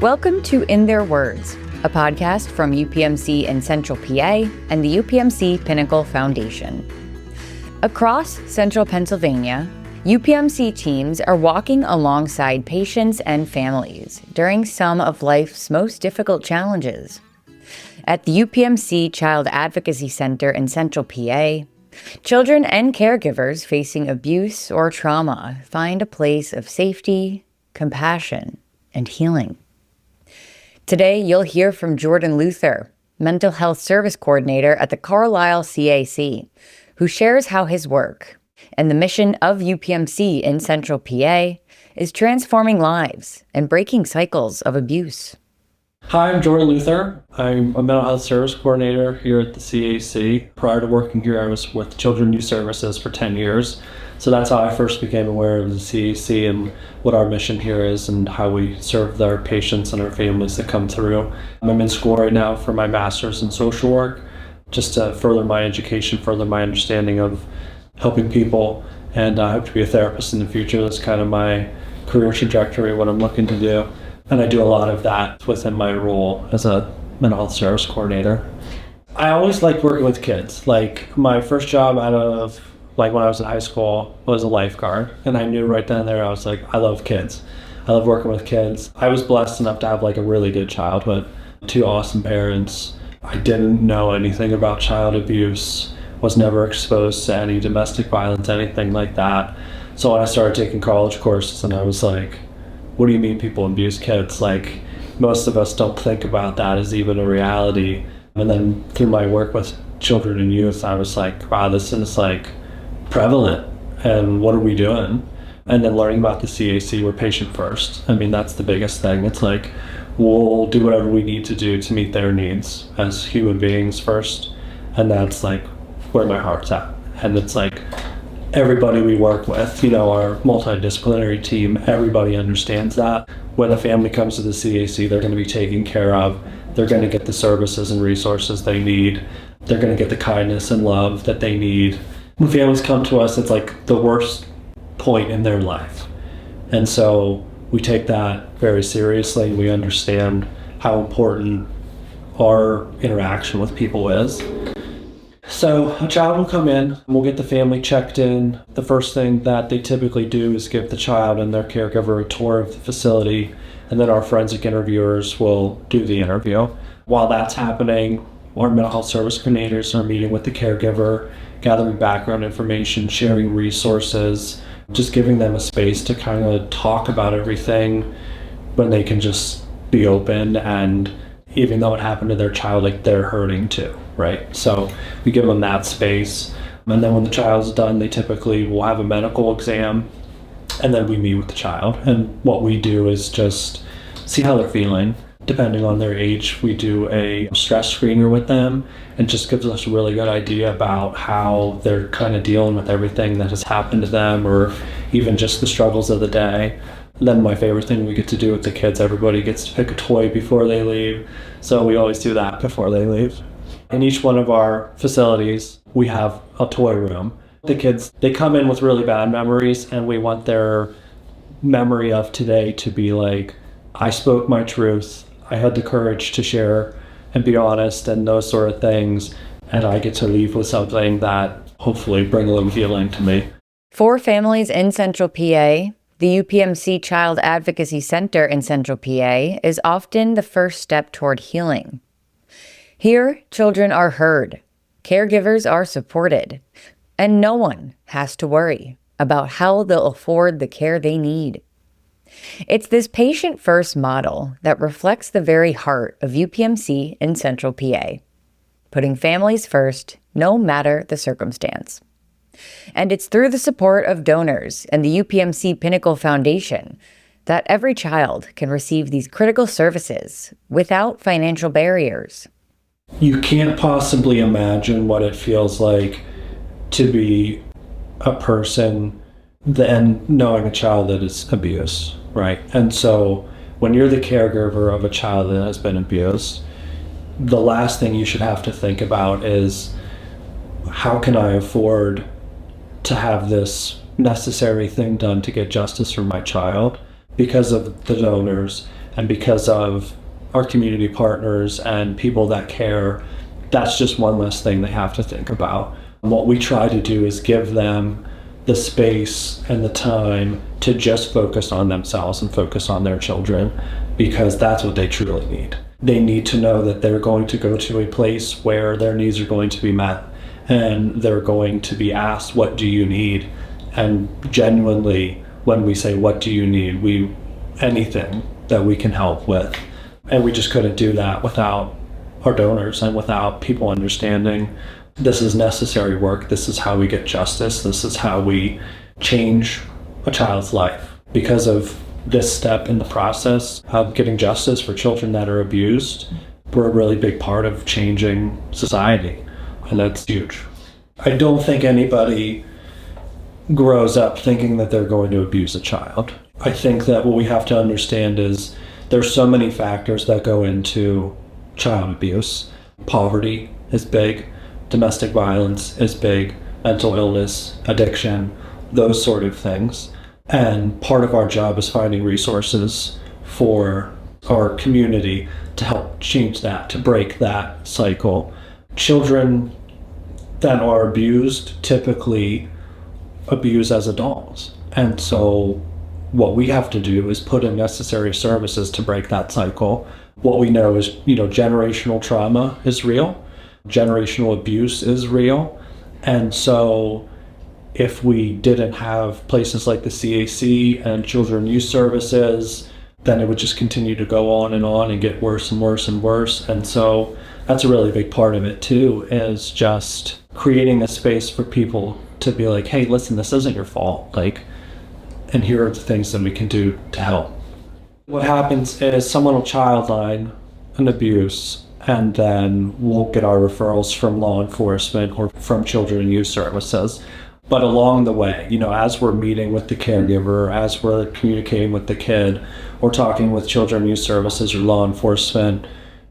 Welcome to In Their Words, a podcast from UPMC in Central PA and the UPMC Pinnacle Foundation. Across Central Pennsylvania, UPMC teams are walking alongside patients and families during some of life's most difficult challenges. At the UPMC Child Advocacy Center in Central PA, children and caregivers facing abuse or trauma find a place of safety, compassion, and healing. Today, you'll hear from Jordan Luther, Mental Health Service Coordinator at the Carlisle CAC, who shares how his work and the mission of UPMC in Central PA is transforming lives and breaking cycles of abuse. Hi, I'm Jordan Luther. I'm a mental health service coordinator here at the CAC. Prior to working here, I was with Children's Youth Services for 10 years. So that's how I first became aware of the CAC and what our mission here is and how we serve our patients and our families that come through. I'm in school right now for my master's in social work, just to further my education, further my understanding of helping people, and I hope to be a therapist in the future. That's kind of my career trajectory, what I'm looking to do. And I do a lot of that within my role as a mental health service coordinator. I always liked working with kids. Like, my first job out of, when I was in high school, was a lifeguard. And I knew right then and there, I was like, I love kids. I love working with kids. I was blessed enough to have a really good childhood. 2 awesome parents. I didn't know anything about child abuse, was never exposed to any domestic violence, anything like that. So when I started taking college courses, and I was like, what do you mean people abuse kids? Like, most of us don't think about that as even a reality. And then through my work with children and youth, I was like, wow, this is prevalent. And what are we doing? And then learning about the CAC, we're patient first. I mean, that's the biggest thing. It's like, we'll do whatever we need to do to meet their needs as human beings first. And that's where my heart's at. And it's everybody we work with, our multidisciplinary team, everybody understands that. When a family comes to the CAC, they're going to be taken care of. They're going to get the services and resources they need. They're going to get the kindness and love that they need. When families come to us, it's the worst point in their life. And so we take that very seriously. We understand how important our interaction with people is. So a child will come in, we'll get the family checked in. The first thing that they typically do is give the child and their caregiver a tour of the facility, and then our forensic interviewers will do the interview. While that's happening, our mental health service coordinators are meeting with the caregiver, gathering background information, sharing resources, just giving them a space to kind of talk about everything when they can just be open, and even though it happened to their child, they're hurting too, right? So we give them that space. And then when the child's done, they typically will have a medical exam, and then we meet with the child. And what we do is just see how they're feeling. Depending on their age, we do a stress screener with them, and just gives us a really good idea about how they're kind of dealing with everything that has happened to them, or even just the struggles of the day. And then my favorite thing we get to do with the kids, everybody gets to pick a toy before they leave. So we always do that before they leave. In each one of our facilities, we have a toy room. The kids, they come in with really bad memories, and we want their memory of today to be I spoke my truth, I had the courage to share and be honest and those sort of things, and I get to leave with something that hopefully bring a little healing to me. For families in Central PA, the UPMC Child Advocacy Center in Central PA is often the first step toward healing. Here, children are heard, caregivers are supported, and no one has to worry about how they'll afford the care they need. It's this patient-first model that reflects the very heart of UPMC in Central PA, putting families first, no matter the circumstance. And it's through the support of donors and the UPMC Pinnacle Foundation that every child can receive these critical services without financial barriers. You can't possibly imagine what it feels like to be a person and knowing a child that is abused, right? And so when you're the caregiver of a child that has been abused, the last thing you should have to think about is, how can I afford to have this necessary thing done to get justice for my child? Because of the donors And because of our community partners and people that care, that's just one less thing they have to think about. And what we try to do is give them the space and the time to just focus on themselves and focus on their children, because that's what they truly need. They need to know that they're going to go to a place where their needs are going to be met, and they're going to be asked, what do you need? And genuinely, when we say, what do you need, anything that we can help with. And we just couldn't do that without our donors and without people understanding this is necessary work. This is how we get justice. This is how we change a child's life. Because of this step in the process of getting justice for children that are abused, we're a really big part of changing society. And that's huge. I don't think anybody grows up thinking that they're going to abuse a child. I think that what we have to understand is there's so many factors that go into child abuse. Poverty is big. Domestic violence is big. Mental illness, addiction, those sort of things. And part of our job is finding resources for our community to help change that, to break that cycle. Children that are abused typically abuse as adults. And so what we have to do is put in necessary services to break that cycle. What we know is, generational trauma is real. Generational abuse is real. And so if we didn't have places like the CAC and Children Youth Services, then it would just continue to go on and get worse and worse and worse. And so that's a really big part of it too, is just creating a space for people to be like, hey, listen, this isn't your fault. And here are the things that we can do to help. What happens is someone will childline an abuse, and then we'll get our referrals from law enforcement or from Children and Youth Services. But along the way, as we're meeting with the caregiver, as we're communicating with the kid, or talking with Children and Youth Services or law enforcement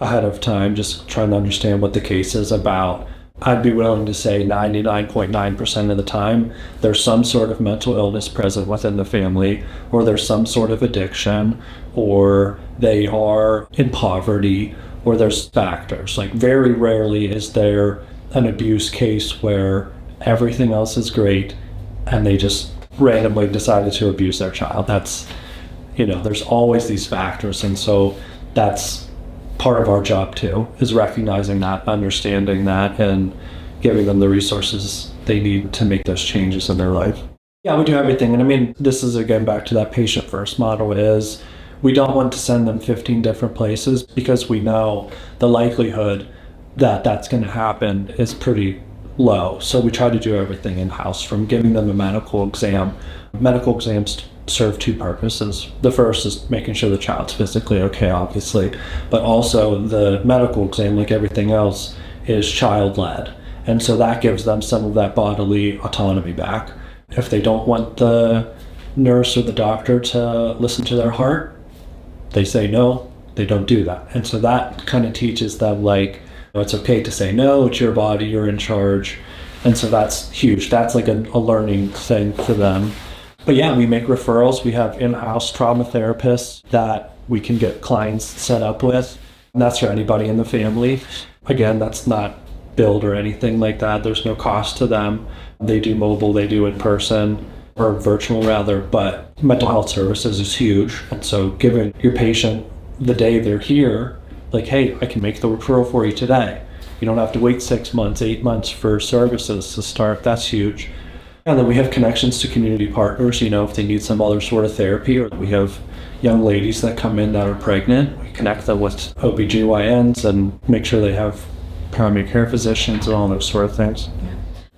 ahead of time, just trying to understand what the case is about, I'd be willing to say 99.9% of the time, there's some sort of mental illness present within the family, or there's some sort of addiction, or they are in poverty, or there's factors. Very rarely is there an abuse case where everything else is great and they just randomly decided to abuse their child. That's, there's always these factors. And so that's part of our job too, is recognizing that, understanding that, and giving them the resources they need to make those changes in their life. Yeah, we do everything. And this is again back to that patient first model, is we don't want to send them 15 different places, because we know the likelihood that that's going to happen is pretty low. So we try to do everything in-house, from giving them a medical exam. Medical exams serve two purposes. The first is making sure the child's physically okay, obviously, but also the medical exam, like everything else, is child-led. And so that gives them some of that bodily autonomy back. If they don't want the nurse or the doctor to listen to their heart, they say no, they don't do that. And so that kind of teaches them, it's okay to say no, it's your body, you're in charge. And so that's huge. That's a learning thing for them. But yeah, we make referrals. We have in-house trauma therapists that we can get clients set up with. And that's for anybody in the family. Again, that's not billed or anything like that. There's no cost to them. They do mobile, they do in person, or virtual rather, but mental health services is huge. And so giving your patient the day they're here, hey, I can make the referral for you today. You don't have to wait 6 months, 8 months for services to start. That's huge. And then we have connections to community partners, if they need some other sort of therapy, or we have young ladies that come in that are pregnant. We connect them with OBGYNs and make sure they have primary care physicians and all those sort of things. Yeah.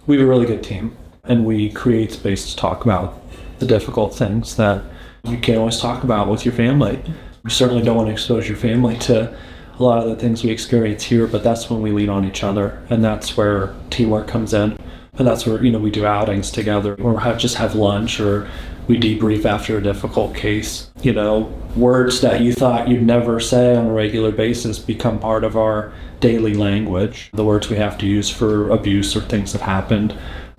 We have a really good team, and we create space to talk about the difficult things that you can't always talk about with your family. You certainly don't want to expose your family to a lot of the things we experience here, but that's when we lean on each other, and that's where teamwork comes in. And that's where, we do outings together, or just have lunch, or we debrief after a difficult case. Words that you thought you'd never say on a regular basis become part of our daily language. The words we have to use for abuse or things that happened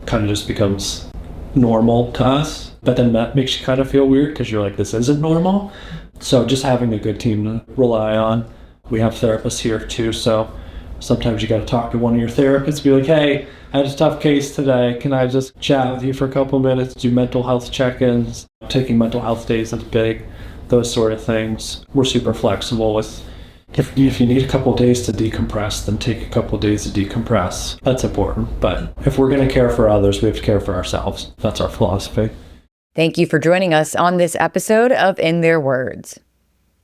kind of just becomes normal to us. But then that makes you kind of feel weird, because you're like, this isn't normal. So just having a good team to rely on. We have therapists here too, so sometimes you got to talk to one of your therapists, be like, hey, I had a tough case today. Can I just chat with you for a couple minutes, do mental health check-ins? Taking mental health days, that's big, those sort of things. We're super flexible with, if you need a couple of days to decompress, then take a couple of days to decompress. That's important. But if we're going to care for others, we have to care for ourselves. That's our philosophy. Thank you for joining us on this episode of In Their Words.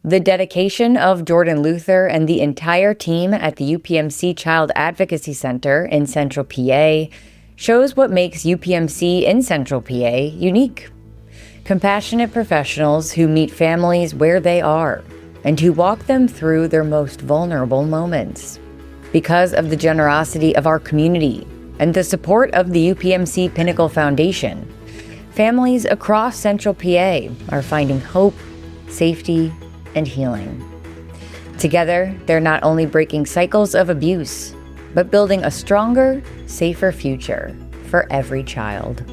The dedication of Jordan Luther and the entire team at the UPMC Child Advocacy Center in Central PA shows what makes UPMC in Central PA unique. Compassionate professionals who meet families where they are and who walk them through their most vulnerable moments. Because of the generosity of our community and the support of the UPMC Pinnacle Foundation, families across Central PA are finding hope, safety, and healing. Together, they're not only breaking cycles of abuse, but building a stronger, safer future for every child.